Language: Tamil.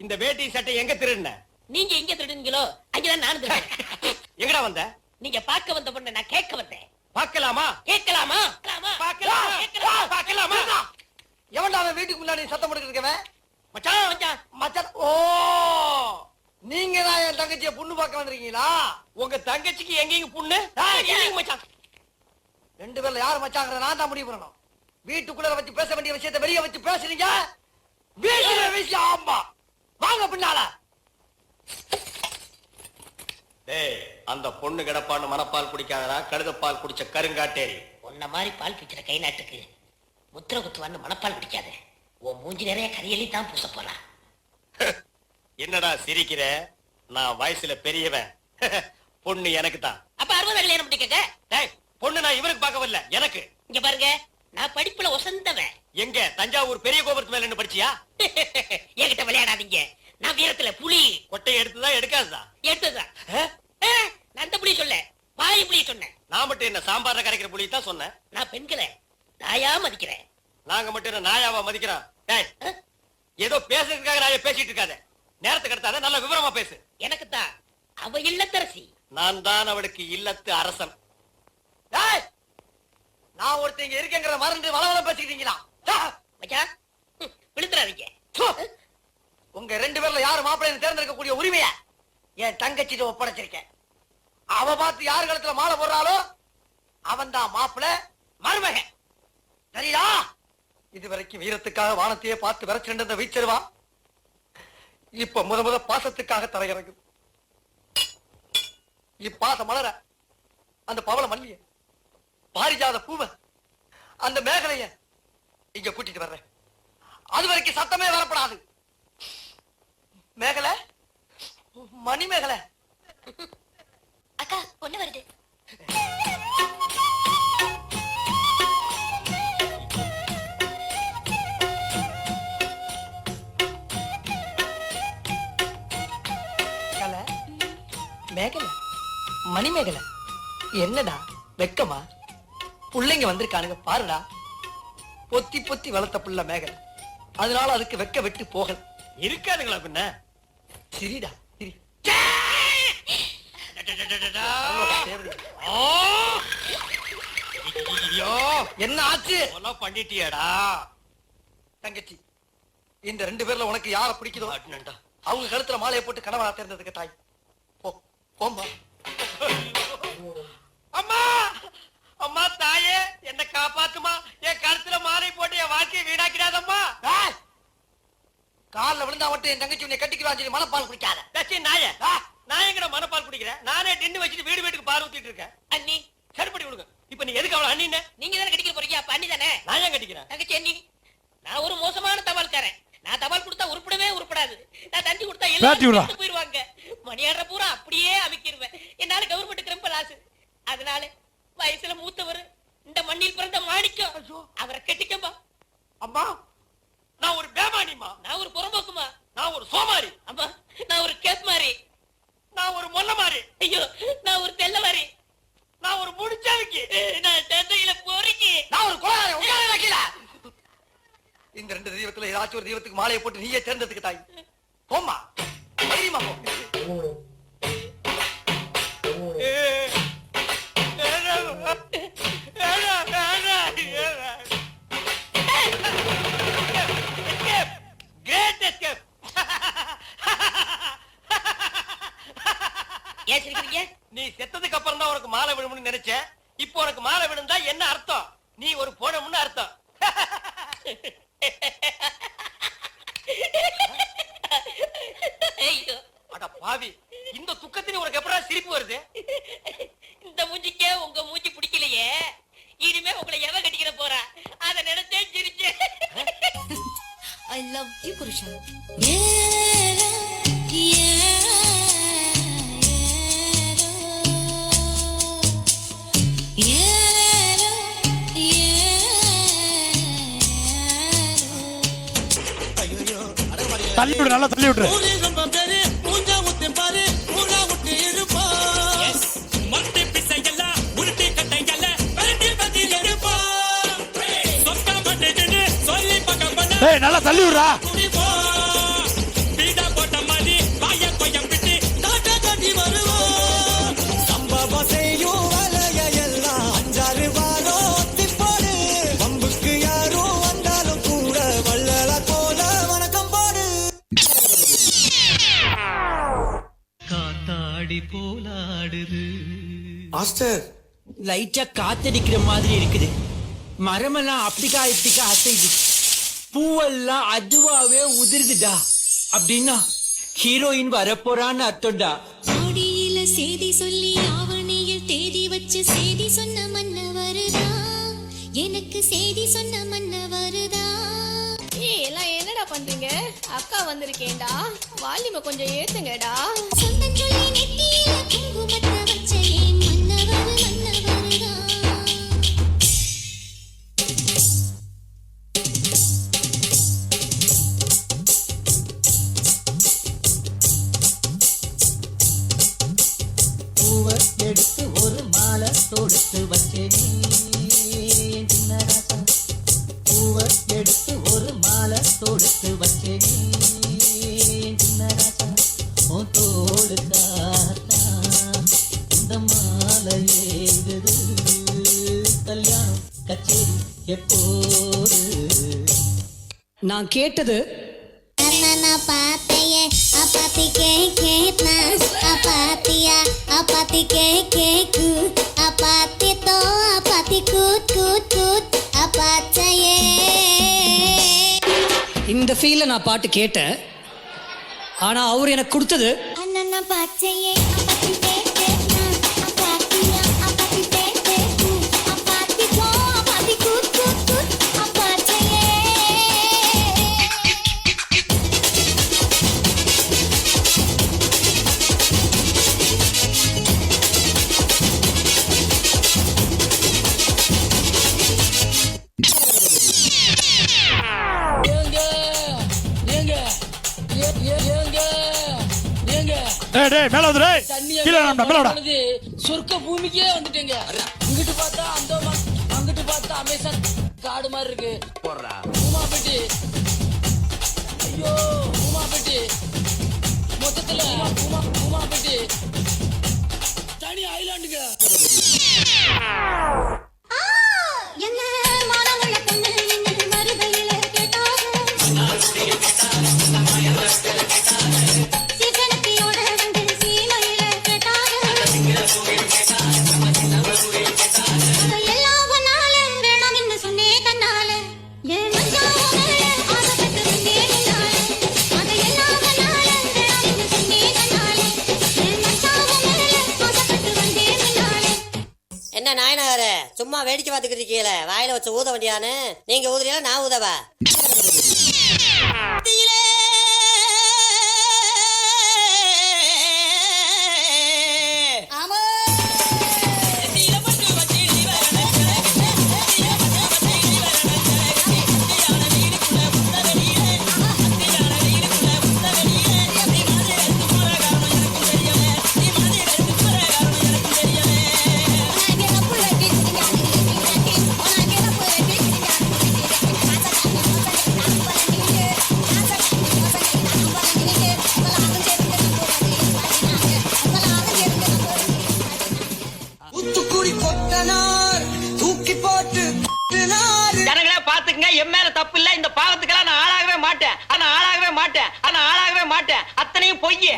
இந்த வேட்டி சட்டை எங்க திருடுன? நீங்க எங்க திருடுனீங்களோ அங்கதான் நானும் திருடுறேன். எங்கடா வந்த? நீங்க பார்க்க வந்த பொண்ணு நான் கேட்க வந்தேன். பார்க்கலாமா? கேட்கலாமா? பார்க்கலாமா? எவன்டா அவன் வீட்டுக்கு முன்னாடி சத்தம் போட்டுக்கிட்டு மச்சான் மச்சான், மச்சான்? ஓ, நீங்க தான் என் தங்கச்சியை பொண்ணு பார்க்க வந்திருக்கீங்களா? உங்க தங்கச்சிக்கு எங்கேயும் புண்ணு? இல்லைங்க மச்சான். ரெண்டு பேர்ல யாரு மச்சாங்கிற நான் தான் முடிவு பண்ணணும். வீட்டுக்குள்ள வச்சு பேச வேண்டிய விஷயத்தை வெளியே வச்சு பேசுறீங்க. வீட்டுல விஷயம் ஆமா. வாங்க பின்னால. டேய், அந்த பொண்ணு கிடப்பான்னு மனப்பால் குடிக்காதடா, கழுதப்பால் குடிச்ச கருங்காட்டேரி. உன்ன மாதிரி பால் பிச்சுற கை நாட்டுக்கு முத்திர குத்துவான்னு மனப்பால் பிடிக்காத. உன் மூஞ்சி நிறைய கரியலி தான் பூச போறா. என்னடா சிரிக்கிற? நான் வயசுல பெரியவன். பொண்ணு எனக்கு தான். அப்ப 60 கல்யாணம் பண்ணிக்கங்க. டேய், பொண்ணு நான் இவருக்கு பார்க்க வரல, எனக்கு. இங்க பாருங்க, நான் படிப்புல ஒசந்தவன். எங்க தஞ்சாவூர் பெரிய கோபுரத்து மேல என்ன படிச்சியா? என்கிட்ட விளையாடாதீங்க. நான் வீரத்துல புலி. கொட்டையை எடுத்துதான் எடுக்காதா? எடுத்ததுதான். நான் அந்த புலி சொல்ல, வாய் புலி சொன்னேன். நான் மட்டும் என்ன சாம்பார்ல கரைக்கிற புலி தான் சொன்னேன். நான் பெண்களை தாயா மதிக்கிறேன். நாங்க மட்டும் என்ன நாயாவா மதிக்கிறோம்? டேய், ஏதோ பேசுறதுக்காக நாய பேசிட்டு இருக்காத. நேரத்துக்கு கடத்தாத, நல்ல விவரமா பேசு. எனக்கு தான் அவ இல்லத்தரசி. நான் தான் அவளுக்கு இல்லத்து அரசன். டேய், நான் ஒருத்தங்க இருக்கேங்கிற மறந்து வளவள பேசிக்கிட்டீங்களா? மச்சான், விழுத்துறாதீங்க. உங்க ரெண்டு பேர்ல யாரு மாப்பிள்ளைன்னு தேர்ந்தெடுக்கக்கூடிய உரிமையை என் தங்கச்சிட்டு ஒப்படைச்சிருக்கேன். அவ பார்த்து யாரு கழுத்துல மாலை போடுறாளோ அவன் தான் மாப்பிள்ளை, மருமகன். சரியா? இதுவரைக்கும் வீரத்துக்காக வானத்தையே பார்த்து விரைச்சிருந்த வீச்சருவா இப்ப முத பாசத்துக்காக தலையிறங்கு. இப்பாசம் மலர அந்த பவள மல்லிய, பாரிஜாத பூவ, அந்த மேகலைய இங்க கூட்டிட்டு வர்றேன். அது வரைக்கும் சத்தமே வரப்படாது. மேகலை, மணி மேகலை. அக்கா, பொண்ணு வருது. மேகலை, மணி மேகலை, என்னடா வெக்கமா? புள்ளைங்க வந்திருக்கானுங்க பாருடா. பொத்தி பொத்தி வளர்த்த புள்ள மேகலை, அதனால அதுக்கு வெக்க வெட்டு போகல. இருக்காதுங்களா பின்ன? சிரிடா சிரி. என்ன ஆச்சு? பண்ணிட்டியாடா தங்கச்சி, இந்த ரெண்டு பேர்ல உனக்கு யார பிடிக்குதோ அவங்க கழுத்துல மாலையை போட்டு கனவா தேர்ந்ததுக்கு தாய். போம்பா. அம்மா, அம்மா தாயே, என்ன காப்பாத்துமா. என் கழுத்துல மாலை போட்டு என் வாழ்க்கையை வீணாக்கிடாதம்மா. காலில் விழுந்தா மட்டும் என் தங்கச்சி உன்னை கட்டிக்குவான்னு சொல்லி மனப்பால் குடிக்காத. நாய, நான் எங்கட மனப்பால் குடிக்கிறேன்? நானே டின்னு வச்சுட்டு வீடு வீட்டுக்கு பால் ஊத்திட்டு இருக்கேன். அண்ணி, சரிப்படி விடுங்க. இப்ப நீ எதுக்கு அவளை அண்ணி? நீங்க தானே கட்டிக்க போறீங்க, அப்ப அண்ணி தானே. நான் ஏன் கட்டிக்கிறேன்? தங்கச்சி அண்ணி. நான் ஒரு மோசமான தபால்காரன். நான் தபால் கொடுத்தா உருப்படவே உருப்படாது. நான் தந்தி கொடுத்தா எல்லாம் போயிருவாங்க. மணியாடுற பூரா அப்படியே அமைக்கிருவேன். என்னால கவர்மெண்ட் ரொம்ப லாஸ். அதனால வயசுல மூத்தவர், இந்த மண்ணில் பிறந்த மாணிக்கம், அவரை கட்டிக்கம்பா. அம்மா, நான் ஒரு பேமானிமா. நான் ஒரு புறம்போக்குமா. நான் ஒரு சோமாரி. அம்மா, நான் ஒரு கேப் மாறி. நான் ஒரு மொல்ல மாறி. ஐயோ, நான் ஒரு தெல்ல மாறி. நான் ஒரு முடிச்சாவிக்கு. நான் தந்தையில போறீங்க. நான் ஒரு குழந்தை உட்கார வைக்கல. இந்த ரெண்டு தெய்வத்துல ஏதாச்சும் ஒரு தெய்வத்துக்கு மாலையை போட்டு நீயே தேர்ந்ததுக்கு தாய். போம்மா, தைரியமா போ. நீ செத்ததுக்கு அப்புறம் தான் உனக்கு மாலை விழும்னு நினைச்சேன். இப்போ உனக்கு மாலை விழுந்தா என்ன அர்த்தம்? நீ ஒரு போனமுன்னு அர்த்தம். அட பாவி, இந்த துக்கத்தின் உனக்கு எப்படா சிரிப்பு வருது? இந்த மூஞ்சிக்கே உங்க மூஞ்சி பிடிக்கலையே, இனிமே உங்களை எவ கட்டிக்கிற போறா அத நினைச்சே சிரிச்சேன். I love you, Purusha. தள்ளி விடு, நல்லா தள்ளி விடு. நல்லா தள்ளி விடுறா. மாஸ்டர் லைட்டா காத்தடிக்கிற மாதிரி இருக்குது. மரமெல்லாம் அப்படிக்கா இப்படிக்கா அசைது, பூவெல்லாம் அதுவாவே உதிருதுடா. அப்படின்னா ஹீரோயின் வரப்போறான்னு அர்த்தம்டா. ஆடியில செய்தி சொல்லி ஆவணியில் தேதி வச்சு செய்தி சொன்ன மன்ன வருதா, எனக்கு செய்தி சொன்ன மன்ன வருதா. எல்லாம் என்னடா பண்றீங்க? அக்கா வந்திருக்கேன்டா, வால்யூமை கொஞ்சம் ஏத்துங்கடா. சொந்தம் சொல்லி நெத்தியில குங்குமத்தை வச்ச என் மன்னவர் மன்ன வருதா. பூவை எடுத்து ஒரு மாலை தொடுத்து வச்சேனே சின்ன ராசா. பூவை எடுத்து ஒரு மாலை தொடுத்து வச்சேனே சின்ன ராசா. உன் தோடு காத்தா இந்த மாலை ஏங்குது. கல்யாணம் கச்சேரி எப்போது? நான் கேட்டது அண்ணா பாத்தையே அப்பாத்தி கேட்னா அப்பாத்தியா அப்பாத்தி கேக்கு அப்பாத்தி தோ அப்பாத்தி கூட் கூட் கூட் அப்பாச்சையே. இந்த ஃபீல்ல நான் பாட்டு கேட்டேன். ஆனா அவர் எனக்கு கொடுத்தது அண்ணா பாச்சையே அப்பாத்தி கேட்னா அப்பாத்தியா அப்பாத்தி கேக்கு அப்பாத்தி தோ அப்பாத்தி கூட் கூட் கூட் அப்பாச்சையே. டேய் டேய் மேல வந்து டேய் கீழ வேண்டாம் மேல வாடா. சொர்க்க பூமிக்கே வந்துட்டேங்க. இங்கிட்டு பார்த்தா அந்தோமான், அங்கிட்டு பார்த்தா அமேசான் காடு மாதிரி இருக்கு. பூமாப்பட்டி, ஐயோ பூமாப்பட்டி, மொத்தத்துல பூமாப்பட்டி தனி ஐலாண்டுங்க. என்ன மானமுள்ள பொண்ணு என்ன மறுபடியில கேட்டாகும் சிவனத்தியோட வந்து சீமையில கேட்டாகும் எல்லாம் ஒன்னாலும் வேணாம் என்று சொன்னே கண்ணால என் மச்சான் ஆசைப்பட்டு வந்தேன் என்னால அதையெல்லாம் ஒன்னாலும் வேணாம் என்று சொன்னே கண்ணால என் மச்சான் ஆசைப்பட்டு வந்தேன் என்னால. என்ன நாயனாரே, சும்மா வேடிக்கை பார்த்துக்கிட்டு இருக்கீங்கள, வாயில வச்சு ஊத வேண்டியானு. நீங்க ஊதுறீங்களா நான் ஊதவா? ஜனங்களே பாத்துக்கங்க, என் மேல தப்பு இல்ல. இந்த பாவத்துக்கெல்லாம் நான் ஆளாகவே மாட்டேன். அத்தனையும் பொய்.